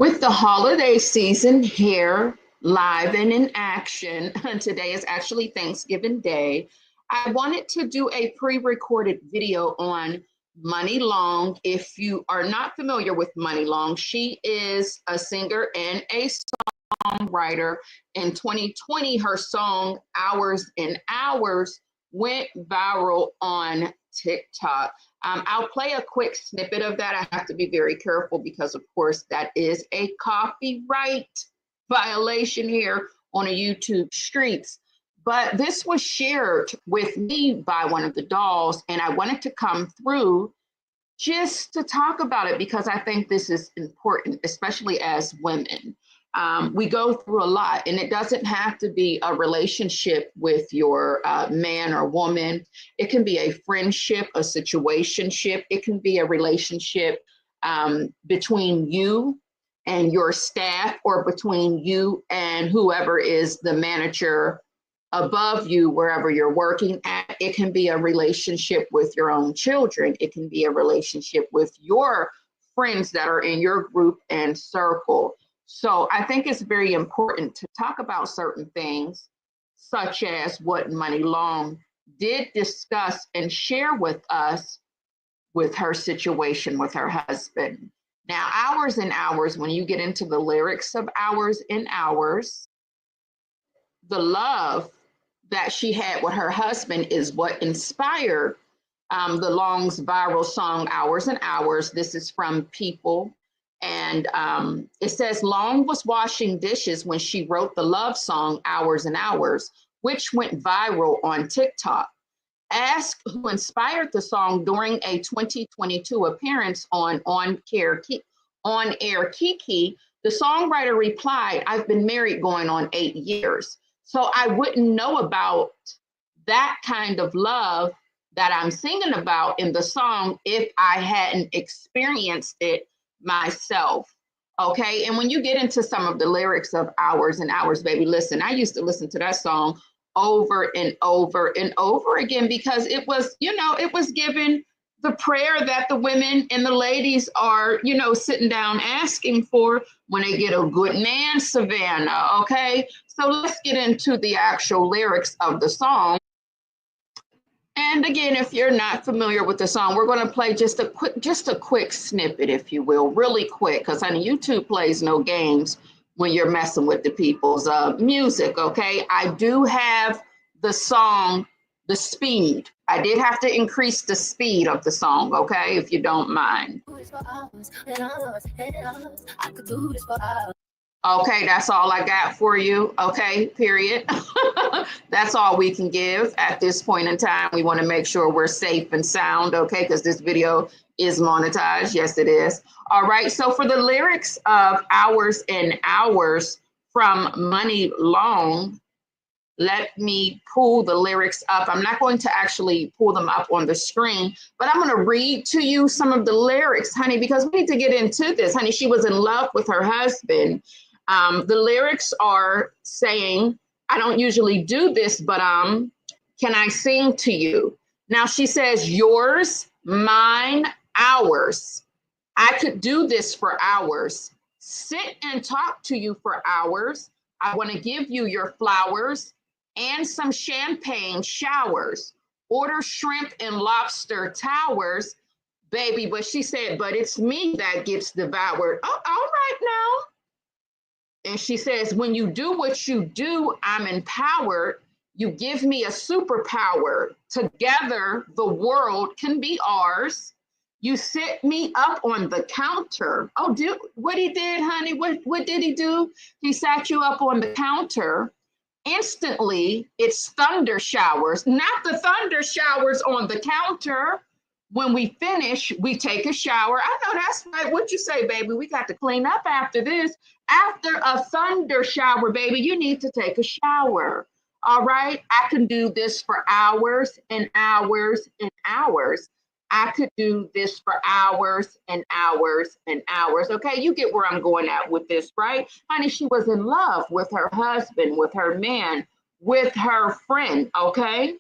With the holiday season here, live and in action, today is actually Thanksgiving Day. I wanted to do a pre-recorded video on Muni Long. If you are not familiar with Muni Long, she is a singer and a songwriter. In 2020, her song Hours and Hours went viral on TikTok. I'll play a quick snippet of that. I have to be very careful because, of course, that is a copyright violation here on a YouTube streets. But this was shared with me by one of the dolls, and I wanted to come through just to talk about it because I think this is important, especially as women. We go through a lot, and it doesn't have to be a relationship with your man or woman. It can be a friendship, a situationship. It can be a relationship between you and your staff, or between you and whoever is the manager above you, wherever you're working at. It can be a relationship with your own children. It can be a relationship with your friends that are in your group and circle. So I think it's very important to talk about certain things, such as what Muni Long did discuss and share with us with her situation with her husband. Now, Hours and Hours, when you get into the lyrics of Hours and Hours, the love that she had with her husband is what inspired the Long's viral song, Hours and Hours. This is from People. And it says, Long was washing dishes when she wrote the love song, Hours and Hours, which went viral on TikTok. Asked who inspired the song during a 2022 appearance on Air Kiki, the songwriter replied, I've been married going on 8 years. So I wouldn't know about that kind of love that I'm singing about in the song if I hadn't experienced it myself. Okay. And when you get into some of the lyrics of Hours and Hours, baby, listen, I used to listen to that song over and over and over again because it was, it was given the prayer that the women and the ladies are, sitting down asking for when they get a good man, Savannah. Okay. So let's get into the actual lyrics of the song. And again, if you're not familiar with the song, we're going to play just a quick snippet, if you will, really quick, because honey, YouTube plays no games when you're messing with the people's music. Okay, I do have the song, the speed. I did have to increase the speed of the song. Okay, if you don't mind. Okay, that's all I got for you. Okay, period. That's all we can give at this point in time. We want to make sure we're safe and sound, okay, because this video is monetized. Yes, it is. All right, so for the lyrics of Hours and Hours from Muni Long, let me pull the lyrics up. I'm not going to actually pull them up on the screen, but I'm going to read to you some of the lyrics, honey, because we need to get into this. Honey, she was in love with her husband. The lyrics are saying, I don't usually do this, but can I sing to you? Now she says, yours, mine, ours. I could do this for hours. Sit and talk to you for hours. I want to give you your flowers and some champagne showers. Order shrimp and lobster towers, baby. But she said, but it's me that gets devoured. Oh, all right now. And she says, when you do what you do, I'm empowered. You give me a superpower. Together, the world can be ours. You set me up on the counter. Oh, what he did, honey? What did he do? He sat you up on the counter. Instantly, it's thunder showers, not the thunder showers on the counter. When we finish, we take a shower. I know that's right. What you say, baby? We got to clean up after this. After a thunder shower, baby, you need to take a shower. All right. I can do this for hours and hours and hours. I could do this for hours and hours and hours. Okay, you get where I'm going at with this, right? Honey, she was in love with her husband, with her man, with her friend, okay?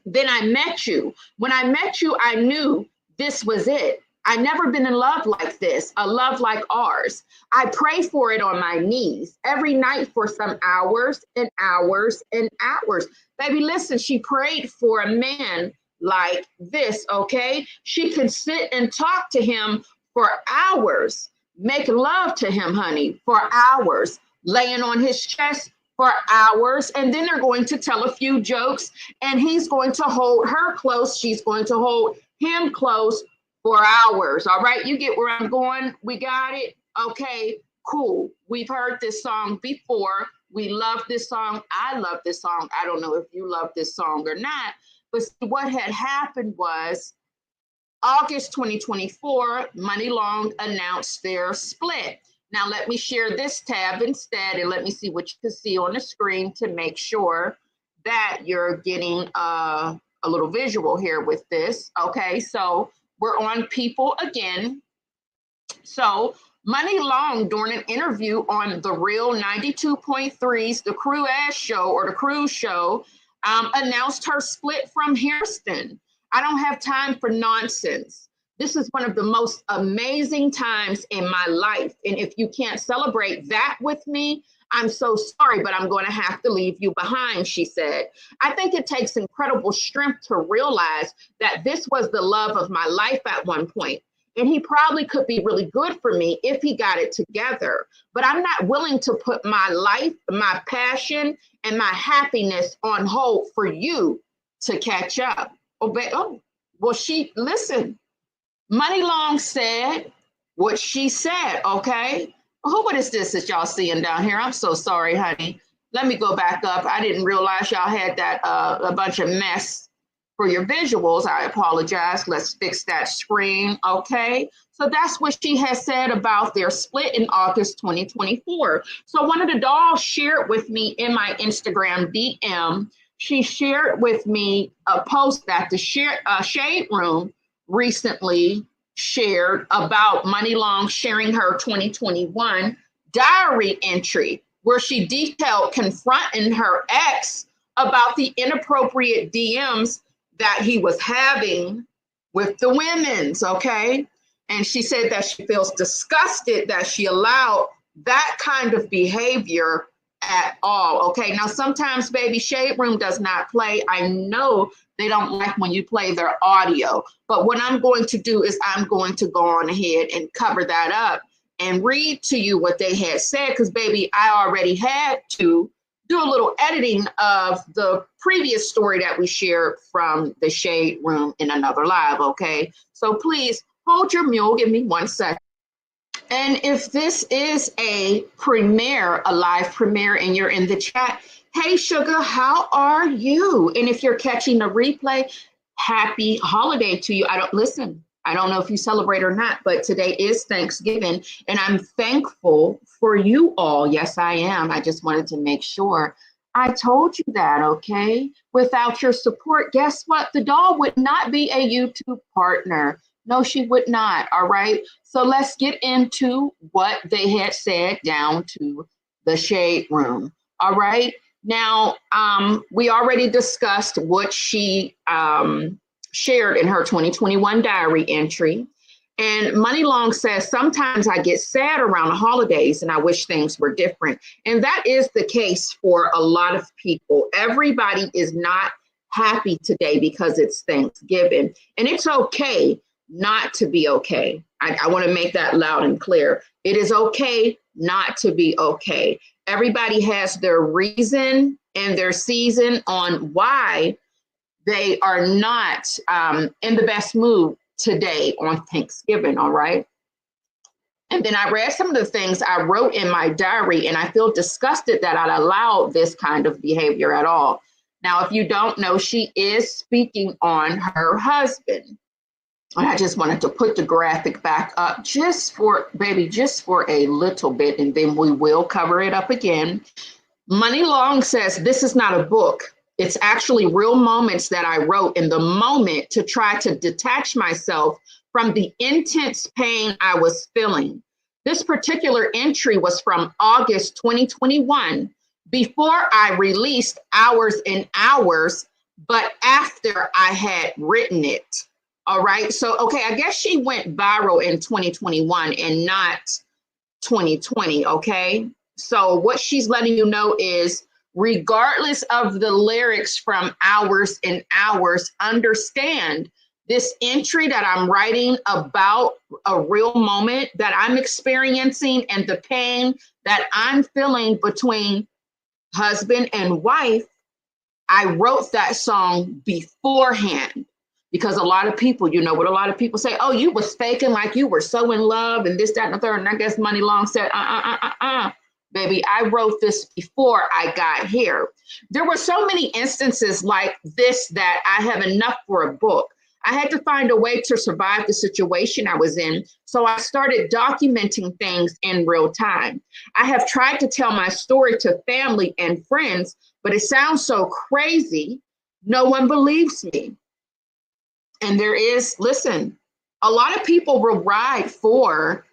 Then I met you. When I met you, I knew this was it. I've never been in love like this, a love like ours. I pray for it on my knees every night for some hours and hours and hours. Baby, listen, she prayed for a man like this, okay? She could sit and talk to him for hours, make love to him, honey, for hours, laying on his chest for hours, and then they're going to tell a few jokes, and he's going to hold her close. She's going to hold him close for hours. All right, you get where I'm going? We got it? Okay, cool. We've heard this song before. We love this song. I love this song. I don't know if you love this song or not, but what had happened was August 2024, Muni Long announced their split. Now let me share this tab instead, and let me see what you can see on the screen to make sure that you're getting a little visual here with this. Okay, so we're on people again. So Muni Long, during an interview on The Real 92.3's The Cruise Show, or The Cruise Show, announced her split from Hairston. I don't have time for nonsense. This is one of the most amazing times in my life. And if you can't celebrate that with me, I'm so sorry, but I'm going to have to leave you behind, she said. I think it takes incredible strength to realize that this was the love of my life at one point. And he probably could be really good for me if he got it together. But I'm not willing to put my life, my passion, and my happiness on hold for you to catch up. Oh, well, listen, Muni Long said what she said, okay? What is this that y'all seeing down here? I'm so sorry, honey. Let me go back up. I didn't realize y'all had that a bunch of mess for your visuals. I apologize. Let's fix that screen, okay? So that's what she has said about their split in August 2024. So one of the dolls shared with me in my Instagram DM. She shared with me a post that the Shade Room recently shared about Muni Long sharing her 2021 diary entry, where she detailed confronting her ex about the inappropriate DMs that he was having with the women's, okay? And she said that she feels disgusted that she allowed that kind of behavior at all, okay? Now, sometimes, baby, Shade Room does not play. I know they don't like when you play their audio, but what I'm going to do is I'm going to go on ahead and cover that up and read to you what they had said, because, baby, I already had to do a little editing of the previous story that we shared from the Shade Room in another live, okay? So please hold your mule, give me 1 second. And if this is a premiere, a live premiere, and you're in the chat, hey, Sugar, how are you? And if you're catching the replay, happy holiday to you. I don't know if you celebrate or not, but today is Thanksgiving, and I'm thankful for you all. Yes, I am. I just wanted to make sure I told you that, okay? Without your support, guess what? The doll would not be a YouTube partner. No, she would not, all right? So let's get into what they had said down to the Shade Room, all right? Now, we already discussed what she shared in her 2021 diary entry. And Muni Long says, sometimes I get sad around the holidays and I wish things were different. And that is the case for a lot of people. Everybody is not happy today because it's Thanksgiving. And it's okay not to be okay. I want to make that loud and clear. It is okay not to be okay. Everybody has their reason and their season on why they are not in the best mood today on Thanksgiving, all right? And then I read some of the things I wrote in my diary, and I feel disgusted that I allowed this kind of behavior at all. Now, if you don't know, she is speaking on her husband. And I just wanted to put the graphic back up just for a little bit, and then we will cover it up again. Muni Long says, this is not a book. It's actually real moments that I wrote in the moment to try to detach myself from the intense pain I was feeling. This particular entry was from August 2021, before I released Hours and Hours, but after I had written it. All right. So, okay, I guess she went viral in 2021 and not 2020. Okay. So what she's letting you know is, regardless of the lyrics from hours and hours, understand this entry that I'm writing about a real moment that I'm experiencing and the pain that I'm feeling between husband and wife. I wrote that song beforehand because a lot of people, you know what a lot of people say, oh, you was faking like you were so in love and this, that, and the third. And I guess Muni Long said, baby, I wrote this before I got here. There were so many instances like this that I have enough for a book. I had to find a way to survive the situation I was in. So I started documenting things in real time. I have tried to tell my story to family and friends, but it sounds so crazy. No one believes me. And there is, listen, a lot of people will ride for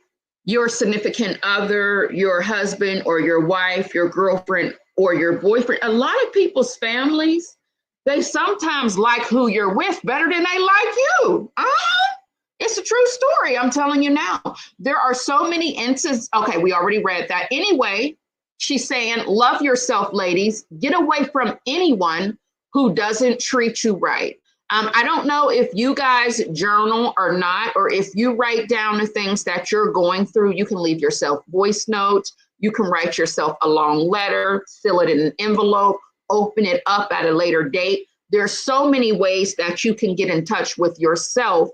your significant other, your husband or your wife, your girlfriend or your boyfriend. A lot of people's families, they sometimes like who you're with better than they like you. It's a true story. I'm telling you now. There are so many instances. Okay, we already read that. Anyway, she's saying, love yourself, ladies. Get away from anyone who doesn't treat you right. I don't know if you guys journal or not, or if you write down the things that you're going through. You can leave yourself voice notes. You can write yourself a long letter, seal it in an envelope, open it up at a later date. There's so many ways that you can get in touch with yourself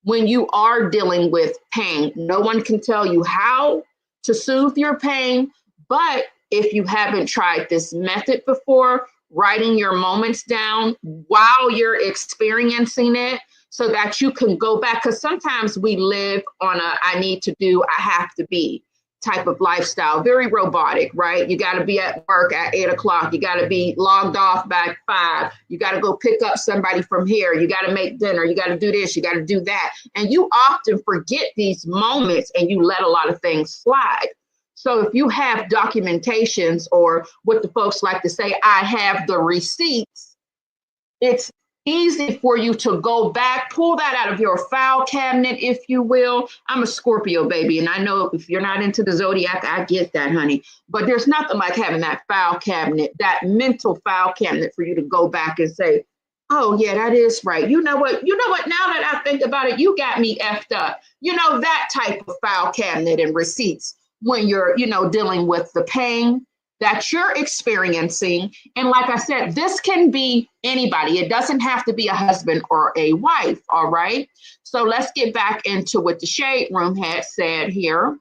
when you are dealing with pain. No one can tell you how to soothe your pain, but if you haven't tried this method before, writing your moments down while you're experiencing it so that you can go back, because sometimes we live on a I need to do, I have to be type of lifestyle, very robotic, right? You got to be at work at 8 o'clock. You got to be logged off by 5. You got to go pick up somebody from here. You got to make dinner. You got to do this. You got to do that. And you often forget these moments and you let a lot of things slide. So if you have documentations, or what the folks like to say, I have the receipts, it's easy for you to go back, pull that out of your file cabinet, if you will. I'm a Scorpio, baby, and I know if you're not into the zodiac, I get that, honey. But there's nothing like having that file cabinet, that mental file cabinet for you to go back and say, oh, yeah, that is right. You know what? Now that I think about it, you got me effed up. You know, that type of file cabinet and receipts when you're, dealing with the pain that you're experiencing. And like I said, this can be anybody. It doesn't have to be a husband or a wife. All right. So let's get back into what the Shade Room had said here.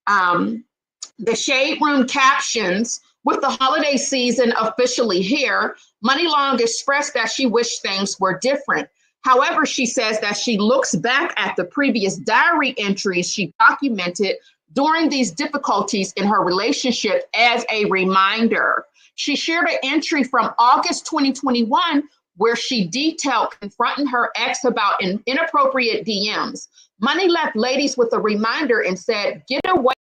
The Shade Room captions, with the holiday season officially here, Muni Long expressed that she wished things were different. However, she says that she looks back at the previous diary entries she documented during these difficulties in her relationship as a reminder. She shared an entry from August 2021 where she detailed confronting her ex about inappropriate DMs. Muni left ladies with a reminder and said, get away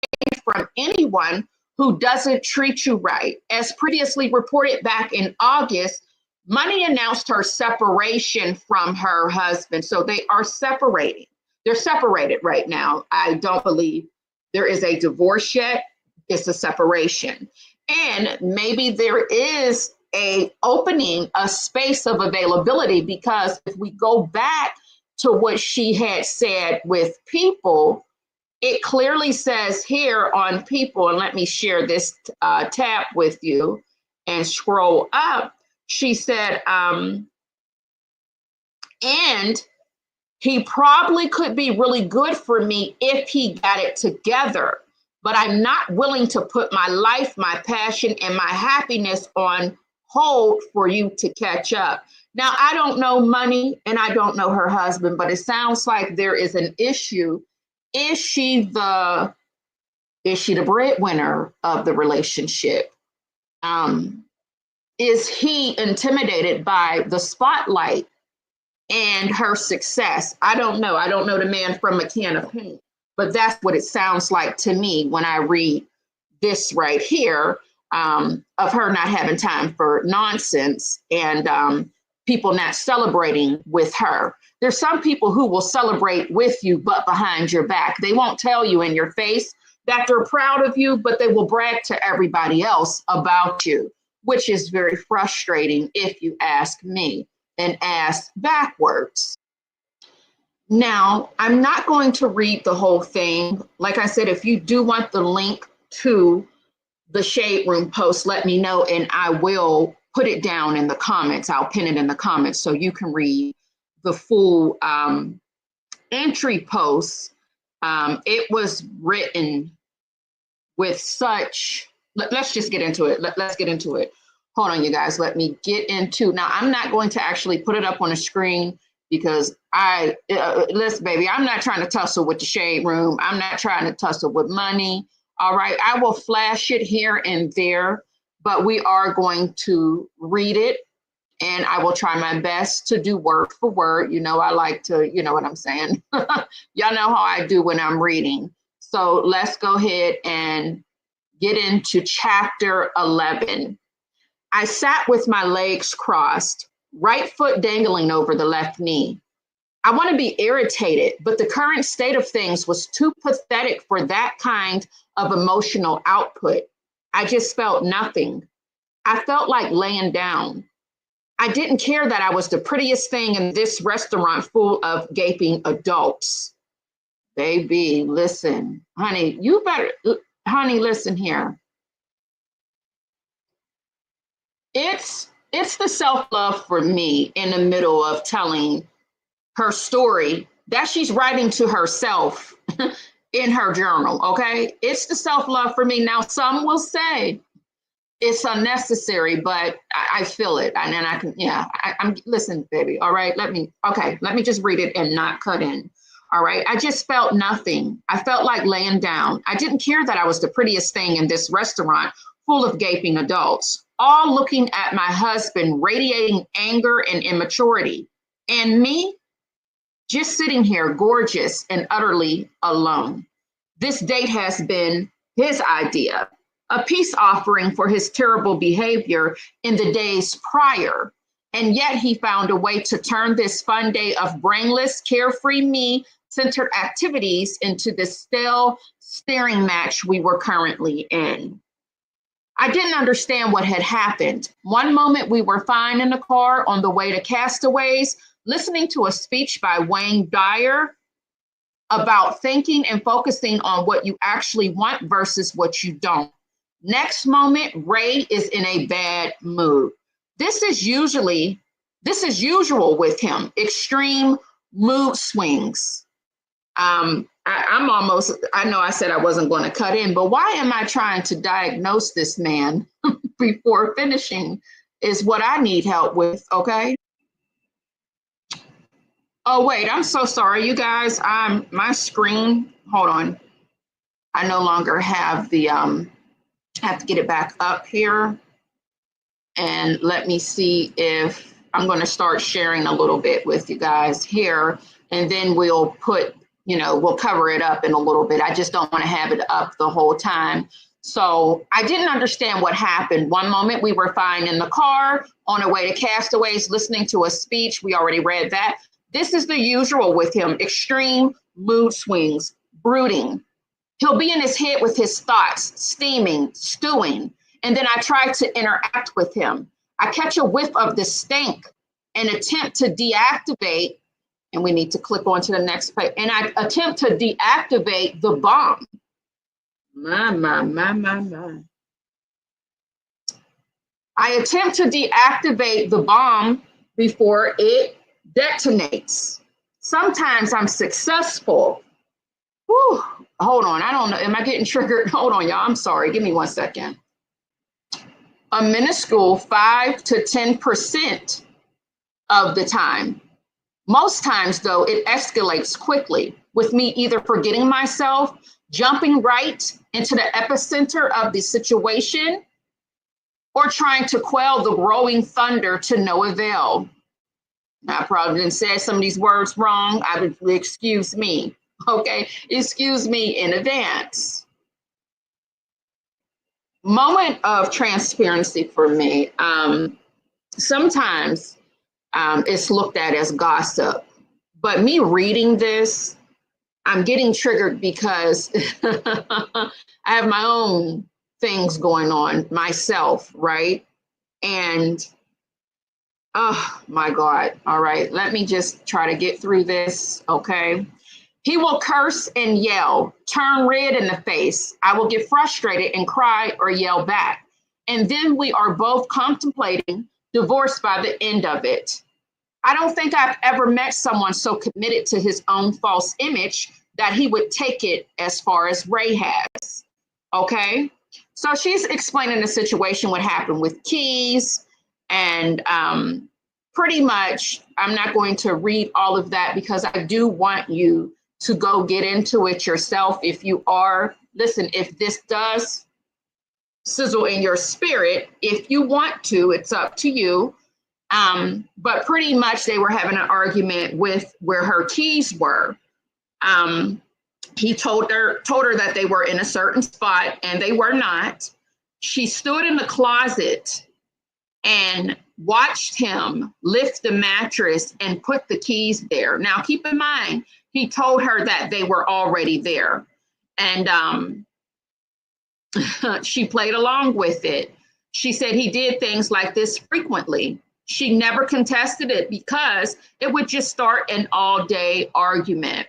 from anyone who doesn't treat you right. As previously reported back in August, Muni announced her separation from her husband. So they are separating. They're separated right now. I don't believe there is a divorce yet. It's a separation. And maybe there is a opening, a space of availability, because if we go back to what she had said with People, it clearly says here on People, and let me share this tab with you and scroll up. She said, and he probably could be really good for me if he got it together, but I'm not willing to put my life, my passion, and my happiness on hold for you to catch up. Now, I don't know Muni and I don't know her husband, but it sounds like there is an issue. Is she the breadwinner of the relationship? Is he intimidated by the spotlight and her success? I don't know. I don't know the man from a can of paint, but that's what it sounds like to me when I read this right here, of her not having time for nonsense and people not celebrating with her. There's some people who will celebrate with you, but behind your back. They won't tell you in your face that they're proud of you, but they will brag to everybody else about you, which is very frustrating if you ask me, and ask backwards. Now, I'm not going to read the whole thing. Like I said, if you do want the link to the Shade Room post, let me know and I will put it down in the comments. I'll pin it in the comments so you can read the full entry post. It was written with such, let's just get into it. Let's get into it. Hold on, you guys, let me get into, now I'm not going to actually put it up on the screen because listen, baby, I'm not trying to tussle with the Shade Room. I'm not trying to tussle with money. All right, I will flash it here and there, but we are going to read it and I will try my best to do word for word. You know, I like to, you know what I'm saying? Y'all know how I do when I'm reading. So let's go ahead and get into chapter 11. I sat with my legs crossed, right foot dangling over the left knee. I want to be irritated, but the current state of things was too pathetic for that kind of emotional output. I just felt nothing. I felt like laying down. I didn't care that I was the prettiest thing in this restaurant full of gaping adults. Baby, listen, honey, you better, honey, listen here. It's the self-love for me in the middle of telling her story that she's writing to herself in her journal, okay? It's the self-love for me. Now, some will say it's unnecessary, but I feel it. And then I can, yeah, I'm, listen, baby, all right? Let me just read it and not cut in. All right, I just felt nothing. I felt like laying down. I didn't care that I was the prettiest thing in this restaurant full of gaping adults, all looking at my husband, radiating anger and immaturity. And me, just sitting here, gorgeous and utterly alone. This date has been his idea, a peace offering for his terrible behavior in the days prior. And yet he found a way to turn this fun day of brainless, carefree me centered activities into the stale staring match we were currently in. I didn't understand what had happened. One moment we were fine in the car on the way to Castaways, listening to a speech by Wayne Dyer about thinking and focusing on what you actually want versus what you don't. Next moment, Ray is in a bad mood. This is usual with him, extreme mood swings. I know I said I wasn't going to cut in, but why am I trying to diagnose this man before finishing is what I need help with, okay? Oh, wait, I'm so sorry, you guys. My screen, hold on. I no longer have the, have to get it back up here. And let me see if I'm going to start sharing a little bit with you guys here, and then we'll put, we'll cover it up in a little bit. I just don't want to have it up the whole time. So I didn't understand what happened. One moment we were fine in the car on our way to Castaways, listening to a speech. We already read that. This is the usual with him, extreme mood swings, brooding. He'll be in his head with his thoughts, steaming, stewing. And then I try to interact with him. I catch a whiff of the stink and attempt to deactivate, and we need to click on to the next page, and I attempt to deactivate the bomb. My. I attempt to deactivate the bomb before it detonates. Sometimes I'm successful. Whew. Hold on, I don't know, am I getting triggered? Hold on, y'all, I'm sorry, give me 1 second. A minuscule 5 to 10% of the time. Most times, though, it escalates quickly, with me either forgetting myself, jumping right into the epicenter of the situation, or trying to quell the growing thunder to no avail. Now, I probably didn't say some of these words wrong. I would excuse me, okay? Excuse me in advance. Moment of transparency for me. Sometimes it's looked at as gossip, But me reading this, I'm getting triggered because I have my own things going on myself, right? And oh my God. All right, let me just try to get through this, okay? He will curse and yell, turn red in the face. I will get frustrated and cry or yell back. And then we are both contemplating divorce by the end of it. I don't think I've ever met someone so committed to his own false image that he would take it as far as Ray has. Okay. So she's explaining the situation, what happened with Keys. And pretty much, I'm not going to read all of that because I do want you to go get into it yourself. If you are, listen, if this does sizzle in your spirit, if you want to, it's up to you. But pretty much they were having an argument with where her keys were. He told her that they were in a certain spot and they were not. She stood in the closet and watched him lift the mattress and put the keys there. Now, keep in mind, he told her that they were already there. And she played along with it. She said he did things like this frequently. She never contested it because it would just start an all-day argument.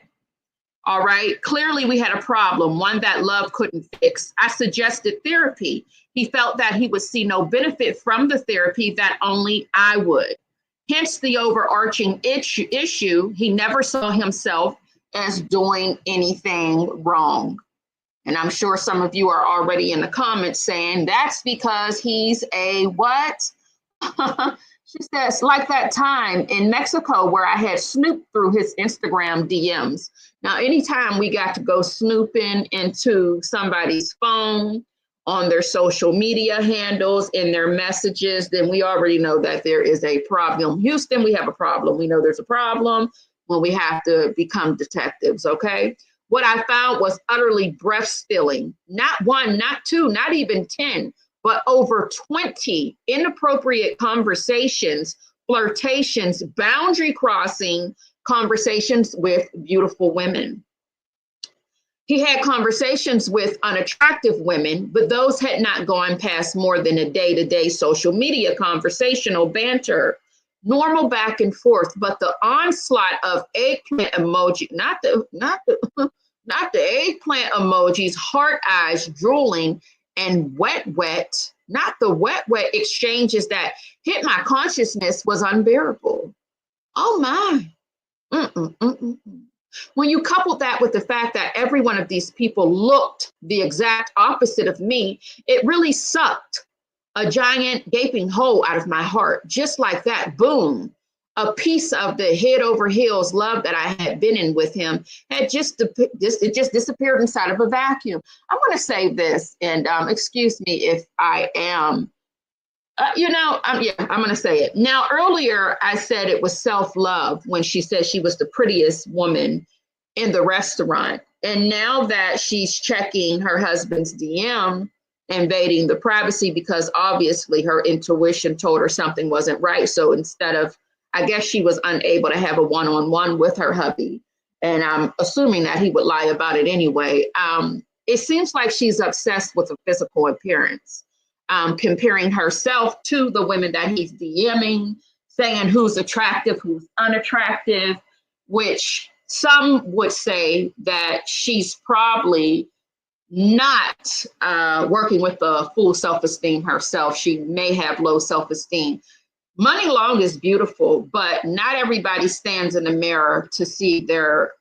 All right. Clearly, we had a problem, one that love couldn't fix. I suggested therapy. He felt that he would see no benefit from the therapy, that only I would. Hence the overarching issue. He never saw himself as doing anything wrong. And I'm sure some of you are already in the comments saying that's because he's a what? She says, like that time in Mexico where I had snooped through his Instagram DMs. Now, anytime we got to go snooping into somebody's phone, on their social media handles, in their messages, then we already know that there is a problem. Houston, we have a problem. We know there's a problem when we have to become detectives, okay? What I found was utterly breath-stealing. Not one, not two, not even 10, but over 20 inappropriate conversations, flirtations, boundary-crossing conversations with beautiful women. He had conversations with unattractive women, but those had not gone past more than a day-to-day social media conversational banter, normal back and forth. But the onslaught of eggplant emoji, not the eggplant emojis, heart eyes, drooling, and wet, not the wet exchanges that hit my consciousness was unbearable. Oh my. When you couple that with the fact that every one of these people looked the exact opposite of me, it really sucked a giant gaping hole out of my heart. Just like that, boom, a piece of the head over heels love that I had been in with him had just disappeared inside of a vacuum. I want to say this, and excuse me if I am, I'm going to say it. Now, earlier, I said it was self-love when she said she was the prettiest woman in the restaurant. And now that she's checking her husband's DM, invading the privacy, because obviously her intuition told her something wasn't right. So instead of, I guess she was unable to have a one-on-one with her hubby. And I'm assuming that he would lie about it anyway. It seems like she's obsessed with a physical appearance. Comparing herself to the women that he's DMing, saying who's attractive, who's unattractive, which some would say that she's probably not working with the full self-esteem herself. She may have low self-esteem. Muni Long is beautiful, but not everybody stands in the mirror to see their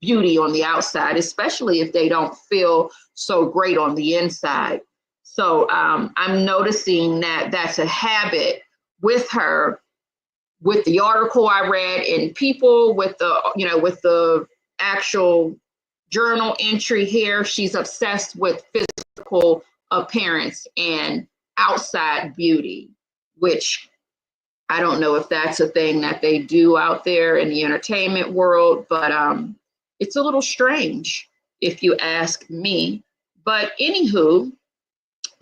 beauty on the outside, especially if they don't feel so great on the inside. So I'm noticing that that's a habit with her, with the article I read, and people with the actual journal entry here. She's obsessed with physical appearance and outside beauty, which I don't know if that's a thing that they do out there in the entertainment world, but it's a little strange if you ask me. But anywho,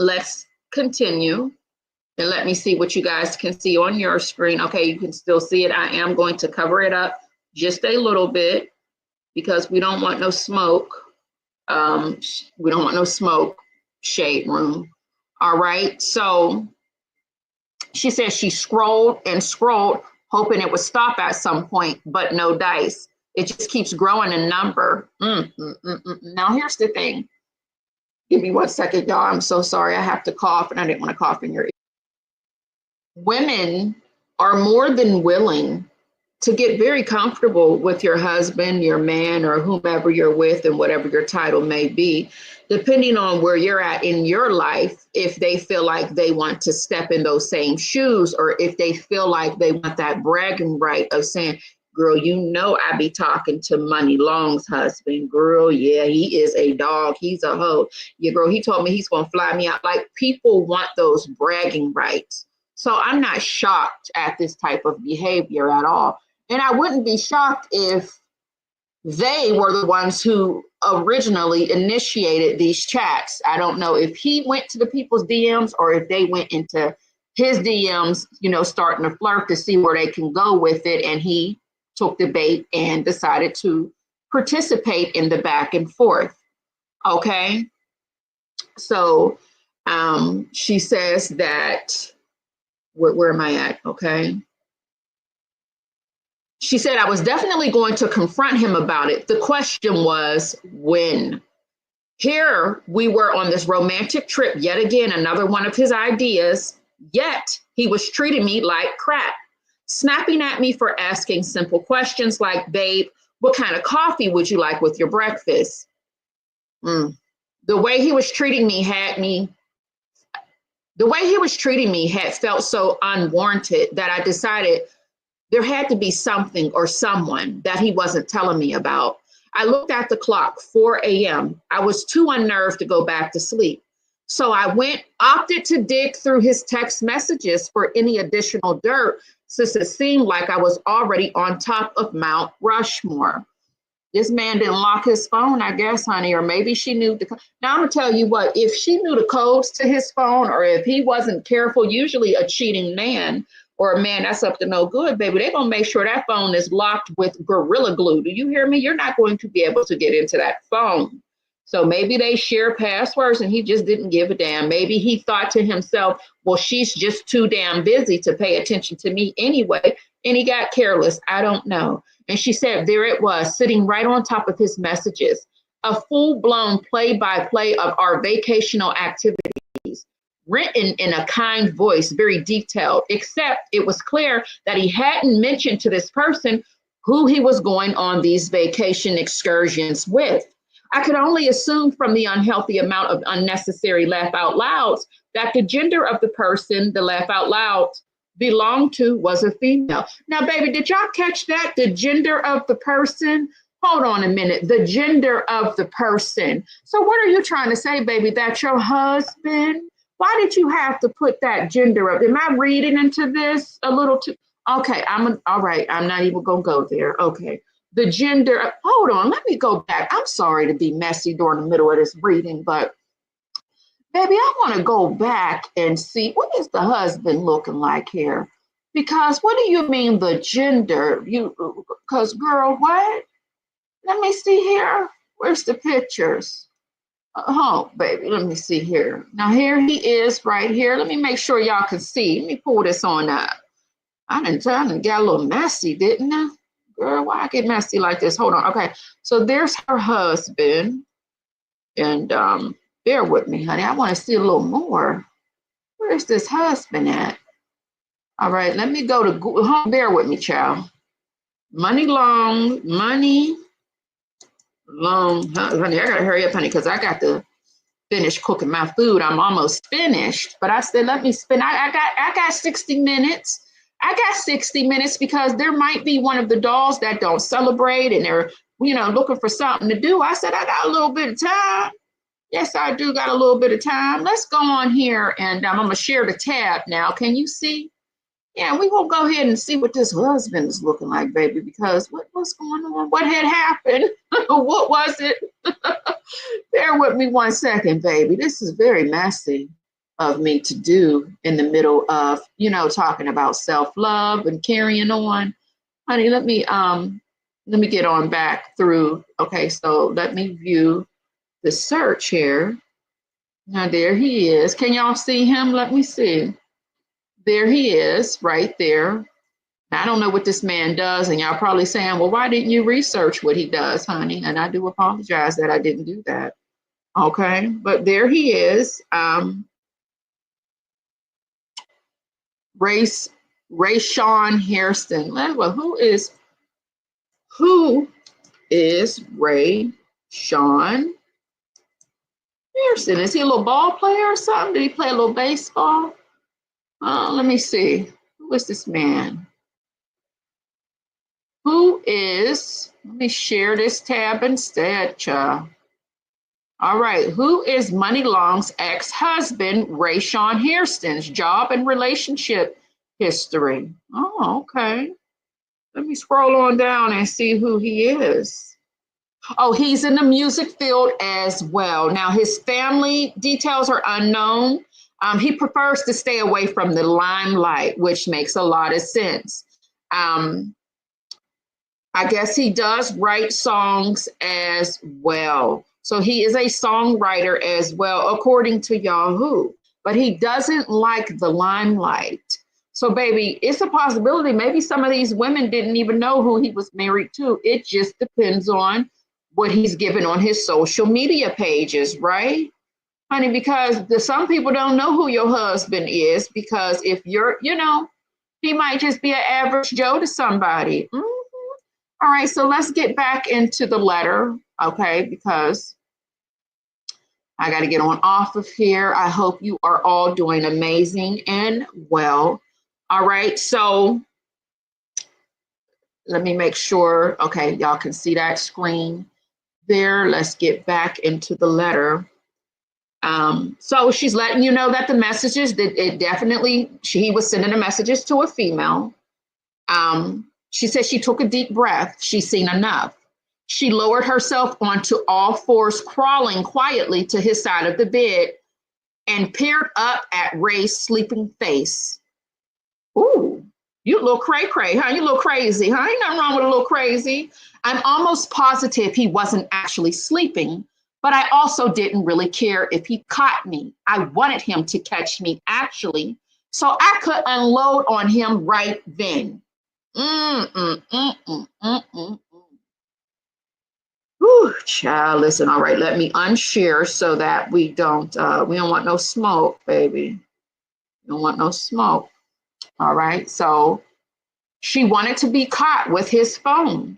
let's continue and let me see what you guys can see on your screen. Okay, you can still see it. I am going to cover it up just a little bit, because we don't want no smoke. We don't want no smoke, shade room. All right. So she says she scrolled and scrolled, hoping it would stop at some point, but no dice. It just keeps growing in number. Now, here's the thing. Give me 1 second, y'all. I'm so sorry. I have to cough, and I didn't want to cough in your ear. Women are more than willing to get very comfortable with your husband, your man, or whomever you're with, and whatever your title may be, depending on where you're at in your life, if they feel like they want to step in those same shoes, or if they feel like they want that bragging right of saying, girl, you know, I be talking to Muni Long's husband. Girl, yeah, he is a dog. He's a hoe. Yeah, girl, he told me he's going to fly me out. Like, people want those bragging rights. So I'm not shocked at this type of behavior at all. And I wouldn't be shocked if they were the ones who originally initiated these chats. I don't know if he went to the people's DMs or if they went into his DMs, you know, starting to flirt to see where they can go with it. And he took the bait and decided to participate in the back and forth. Okay. So she says that, where am I at? Okay. She said, I was definitely going to confront him about it. The question was when. Here we were on this romantic trip, yet again, another one of his ideas, yet he was treating me like crap, snapping at me for asking simple questions like, babe, what kind of coffee would you like with your breakfast? The way he was treating me had felt so unwarranted that I decided there had to be something or someone that he wasn't telling me about. I looked at the clock, 4 a.m. I was too unnerved to go back to sleep. So I opted to dig through his text messages for any additional dirt, since it seemed like I was already on top of Mount Rushmore. This man didn't lock his phone, I guess, honey, or maybe she knew now I'm gonna tell you what, if she knew the codes to his phone, or if he wasn't careful, usually a cheating man or a man that's up to no good, baby, they're gonna make sure that phone is locked with Gorilla Glue. Do you hear me? You're not going to be able to get into that phone. So maybe they share passwords and he just didn't give a damn. Maybe he thought to himself, well, she's just too damn busy to pay attention to me anyway, and he got careless. I don't know. And she said, there it was, sitting right on top of his messages, a full-blown play-by-play of our vacational activities, written in a kind voice, very detailed, except it was clear that he hadn't mentioned to this person who he was going on these vacation excursions with. I could only assume from the unhealthy amount of unnecessary laugh out louds that the gender of the person the laugh out loud belonged to was a female. Now, baby, did y'all catch that? The gender of the person? Hold on a minute. The gender of the person. So what are you trying to say, baby? That your husband? Why did you have to put that gender up? Am I reading into this a little too? Okay, all right. I'm not even going to go there. Okay. The gender. Hold on. Let me go back. I'm sorry to be messy during the middle of this reading, but baby, I want to go back and see what is the husband looking like here? Because what do you mean the gender? Because girl, what? Let me see here. Where's the pictures? Oh, baby, let me see here. Now here he is right here. Let me make sure y'all can see. Let me pull this on up. I done got a little messy, didn't I? Girl, why I get messy like this? Hold on. Okay, so there's her husband. And bear with me, honey. I want to see a little more. Where's this husband at? All right, let me go to Google. Bear with me, child. Muni Long. Honey, I gotta hurry up, honey, because I got to finish cooking my food. I'm almost finished, but I said let me spend. I got 60 minutes. I got 60 minutes because there might be one of the dolls that don't celebrate and they're looking for something to do. I said I got a little bit of time. Yes, I do got a little bit of time. Let's go on here and I'm going to share the tab now. Can you see? Yeah, we will go ahead and see what this husband is looking like, baby, because what's going on? What had happened? What was it? Bear with me 1 second, baby. This is very messy of me to do in the middle of, talking about self-love and carrying on. Honey, let me let me get on back through. Okay, so let me view the search here. Now there he is. Can y'all see him? Let me see. There he is right there. Now, I don't know what this man does, and y'all probably saying, well, why didn't you research what he does, honey? And I do apologize that I didn't do that. Okay, but there he is. Rayshawn Hairston. Well, who is Ray Sean Hairston? Is he a little ball player or something? Did he play a little baseball? Let me see. Who is this man? Let me share this tab instead, child. All right, who is Muni Long's ex-husband, Rayshawn Hairston's job and relationship history? Oh, okay. Let me scroll on down and see who he is. Oh, he's in the music field as well. Now, his family details are unknown. He prefers to stay away from the limelight, which makes a lot of sense. I guess he does write songs as well. So he is a songwriter as well, according to Yahoo. But he doesn't like the limelight. So, baby, it's a possibility. Maybe some of these women didn't even know who he was married to. It just depends on what he's given on his social media pages, right? Honey, because some people don't know who your husband is, because if you're, he might just be an average Joe to somebody. All right, so let's get back into the letter, okay, because I got to get on off of here. I hope you are all doing amazing and well. All right, so let me make sure, okay, y'all can see that screen there. Let's get back into the letter. So she's letting you know that the messages, he was sending the messages to a female. She said she took a deep breath. She's seen enough. She lowered herself onto all fours, crawling quietly to his side of the bed and peered up at Ray's sleeping face. Ooh, you a little cray-cray, huh? You a little crazy, huh? Ain't nothing wrong with a little crazy. I'm almost positive he wasn't actually sleeping, but I also didn't really care if he caught me. I wanted him to catch me, actually, so I could unload on him right then. Whew, child, listen, all right, let me unshare so that we don't want no smoke, baby. We don't want no smoke. All right, so she wanted to be caught with his phone.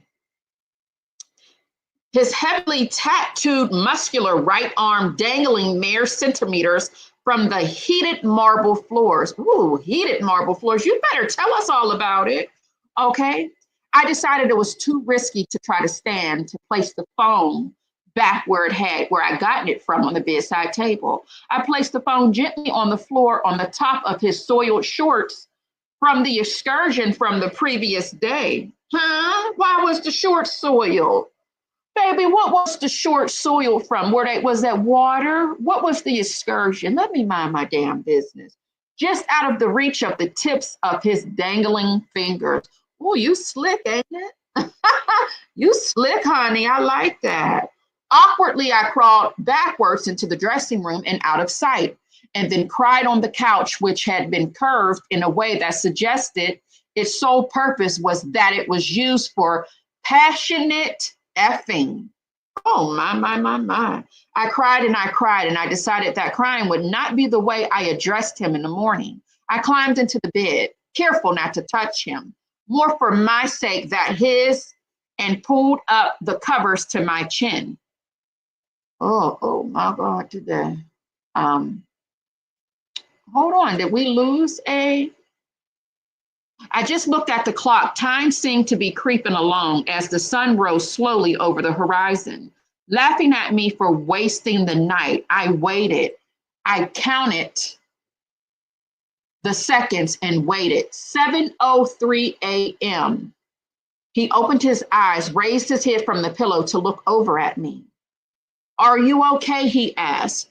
His heavily tattooed, muscular right arm dangling mere centimeters from the heated marble floors. Ooh, heated marble floors. You better tell us all about it. Okay. I decided it was too risky to try to stand to place the phone back where I gotten it from on the bedside table. I placed the phone gently on the floor on the top of his soiled shorts from the excursion from the previous day. Huh? Why was the shorts soiled? Baby, what was the short soil from? Was that water? What was the excursion? Let me mind my damn business. Just out of the reach of the tips of his dangling fingers. Oh, you slick, ain't it? You slick, honey. I like that. Awkwardly, I crawled backwards into the dressing room and out of sight, and then cried on the couch, which had been curved in a way that suggested its sole purpose was that it was used for passionate effing. Oh, my. I cried and I decided that crying would not be the way I addressed him in the morning. I climbed into the bed, careful not to touch him, more for my sake than his, and pulled up the covers to my chin. Oh my God, today. Hold on, did we lose I just looked at the clock. Time seemed to be creeping along as the sun rose slowly over the horizon. Laughing at me for wasting the night, I waited. I counted the seconds and waited. 7:03 a.m. He opened his eyes, raised his head from the pillow to look over at me. Are you okay? He asked.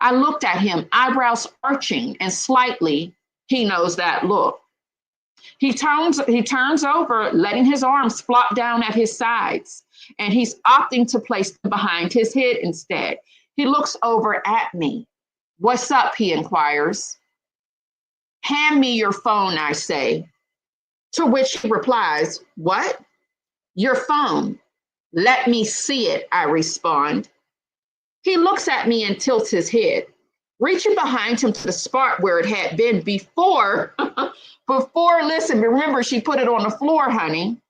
I looked at him, eyebrows arching, and slightly, he knows that look. He turns over, letting his arms flop down at his sides, and he's opting to place them behind his head instead. He looks over at me. "What's up?" he inquires. "Hand me your phone," I say. To which he replies, "What?" "Your phone." "Let me see it," I respond. He looks at me and tilts his head, reaching behind him to the spot where it had been before. Listen, remember, she put it on the floor, honey.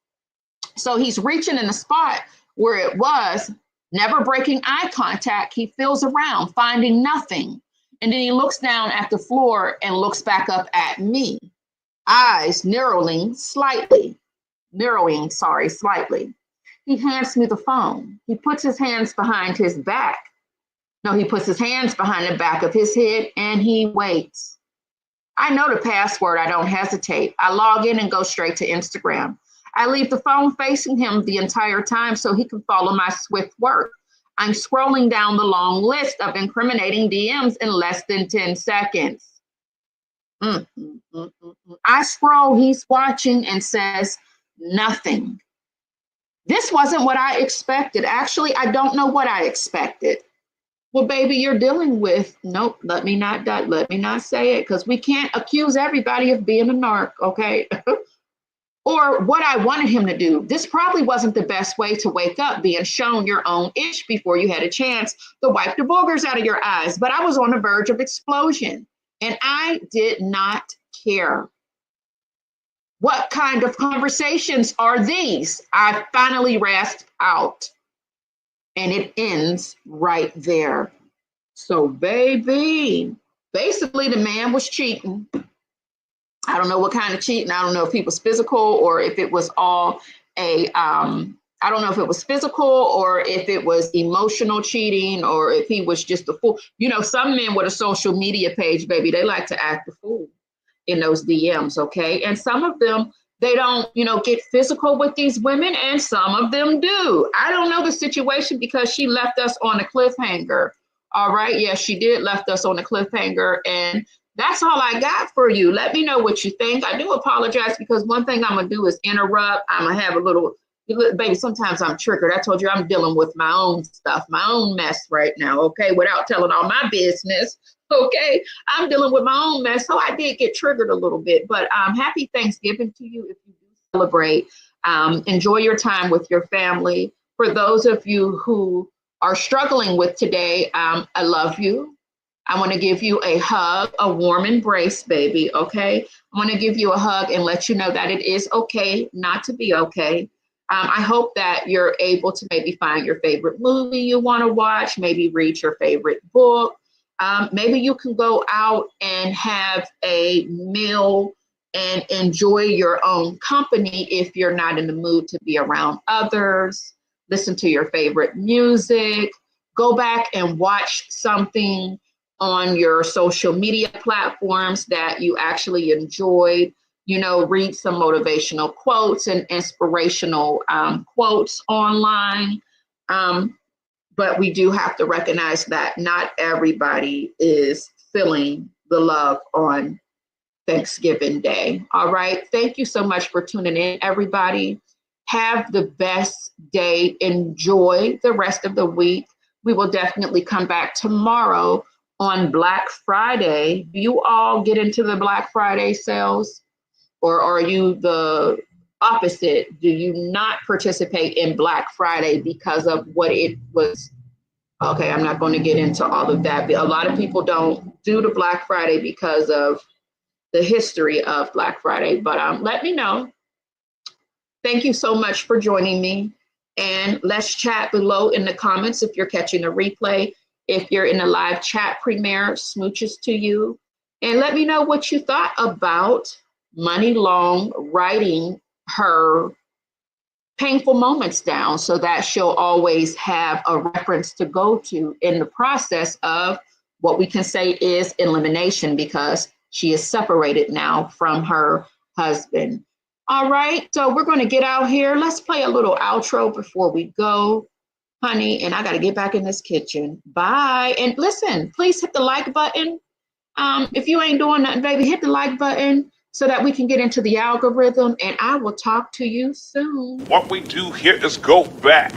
So he's reaching in the spot where it was, never breaking eye contact. He feels around, finding nothing. And then he looks down at the floor and looks back up at me, eyes narrowing slightly. He hands me the phone. He puts his hands behind his back. No, he puts his hands behind the back of his head and he waits. I know the password. I don't hesitate. I log in and go straight to Instagram. I leave the phone facing him the entire time so he can follow my swift work. I'm scrolling down the long list of incriminating DMs in less than 10 seconds. I scroll, he's watching and says nothing. This wasn't what I expected. Actually, I don't know what I expected. Well, baby, you're dealing with, nope, let me not say it, because we can't accuse everybody of being a narc, okay? Or what I wanted him to do. This probably wasn't the best way to wake up, being shown your own ish before you had a chance to wipe the boogers out of your eyes. But I was on the verge of explosion, and I did not care. What kind of conversations are these? I finally rasped out. And it ends right there. So, baby, basically the man was cheating. I don't know what kind of cheating. I don't know if he was physical or if it was all I don't know if it was physical or if it was emotional cheating or if he was just a fool. You know, some men with a social media page, baby, they like to act a fool in those DMs, okay? And some of them, they don't, get physical with these women, and some of them do. I don't know the situation because she left us on a cliffhanger. All right. Yes, she did left us on a cliffhanger. And that's all I got for you. Let me know what you think. I do apologize because one thing I'm going to do is interrupt. I'm going to have a little, baby, sometimes I'm triggered. I told you I'm dealing with my own stuff, my own mess right now. Okay. Without telling all my business. Okay, I'm dealing with my own mess, so I did get triggered a little bit, but happy Thanksgiving to you if you do celebrate. Enjoy your time with your family. For those of you who are struggling with today, I love you. I want to give you a hug, a warm embrace, baby, okay? I want to give you a hug and let you know that it is okay not to be okay. I hope that you're able to maybe find your favorite movie you want to watch, maybe read your favorite book. Maybe you can go out and have a meal and enjoy your own company if you're not in the mood to be around others. Listen to your favorite music. Go back and watch something on your social media platforms that you actually enjoyed. Read some motivational quotes and inspirational quotes online. But we do have to recognize that not everybody is feeling the love on Thanksgiving Day. All right. Thank you so much for tuning in, everybody. Have the best day. Enjoy the rest of the week. We will definitely come back tomorrow on Black Friday. Do you all get into the Black Friday sales? Or are you the opposite? Do you not participate in Black Friday because of what it was? Okay, I'm not going to get into all of that. A lot of people don't do the Black Friday because of the history of Black Friday, but let me know. Thank you so much for joining me. And let's chat below in the comments if you're catching a replay. If you're in a live chat premiere, smooches to you. And let me know what you thought about Muni Long writing her painful moments down so that she'll always have a reference to go to in the process of what we can say is elimination, because she is separated now from her husband. All right, so we're going to get out here. Let's play a little outro before we go, honey, and I got to get back in this kitchen. Bye. And listen, please hit the like button. If you ain't doing nothing, baby, hit the like button. so that we can get into the algorithm, and I will talk to you soon. What we do here is go back.